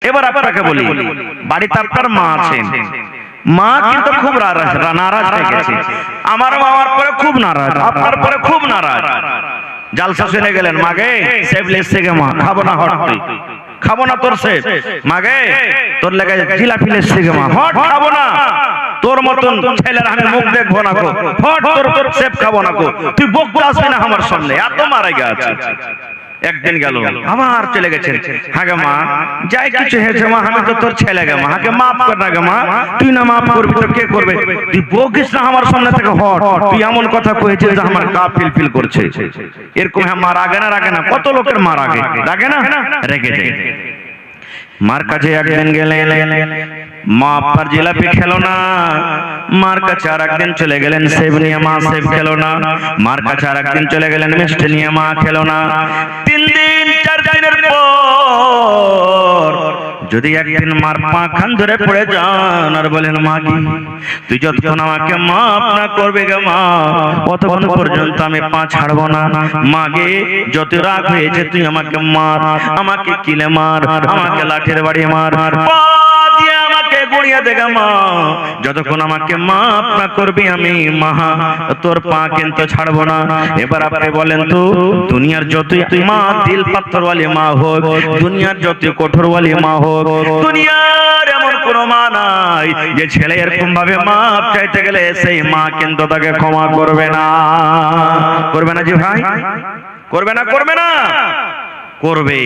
এবার আপনাকে বলি, বাড়িতে আপনার মা আছেন, মা কিন্তু খুব নারাজ হয়ে গেছে। আমার মামার পরে খুব নারাজ, আপনার পরে খুব নারাজ। জালসা শুনে গেলেন, মাগে সেব লেসছে গে মা, খাবো না হট, খাবো না তোর সেব, মাগে তোর লেগে জিলাপি লেসছে গে মা, হট খাবো না, তোর মতন ছেলের আমি মুখ দেখবো না গো, হট তোর সেব খাবো না গো, তুই বকতে আসবি না আমার সামনে, এত মারা গেছে। একদিন গেল, আবার চলে গেছেন, হাগে মা যাই কিছু হয়েছে মা, আমি তো তোর ছেলে গে মা, হাগে মাফ কর না গে মা, তুই না মাফ করবি তো কে করবে, তুই বকিস না আমার সামনে থেকে, হট তুই এমন কথা কয়েছিস যে আমার গা ফিল করছে। এরকম হ্যাঁ মা রাগে না, রাগে না, কত লোকের মা রাগে, রাগে না, রেগে যায়। মার কাছে একদিন গেলেন, মা আপনার জিলাপি খেলো না, মার কাছে আর একদিন চলে গেলেন সেব নিয়ে, মা সেব খেলো না, মার কাছে আর একদিন চলে গেলেন মিষ্টি নিয়ে, মা খেলো না। 3 দিন 4 দিনের পর যদি একদিন মার পা খান ধরে পড়ে যান আর বলেন, মা কি তুই যতক্ষণ আমাকে মাফ না করবে গে মা, ততক্ষণ পর্যন্ত আমি পা ছাড়বো না, মাগে যত রাগ হয়েছে তুই আমাকে মার, আমাকে কিলে মার, আমাকে লাঠির বাড়ি মার, পা দিয়ে আমাকে গুড়িয়ে দে গে মা, যতক্ষণ আমাকে মাফ না করবি আমি মা তোর পা কিন্তু ছাড়বো না। এবার আপনি বলেন তো, দুনিয়ার যতই মা দিল পাথরওয়ালি মা হোক, দুনিয়ার যত কঠোরওয়ালি মা হোক, দুনিয়ার এমন কোন মা নাই যে ছেলে এরকম ভাবে মাপ চাইতে গেলে সেই মা কিন্তু তাকে ক্ষমা করবে না। করবে না জি ভাই, করবে না, করবে না, করবে।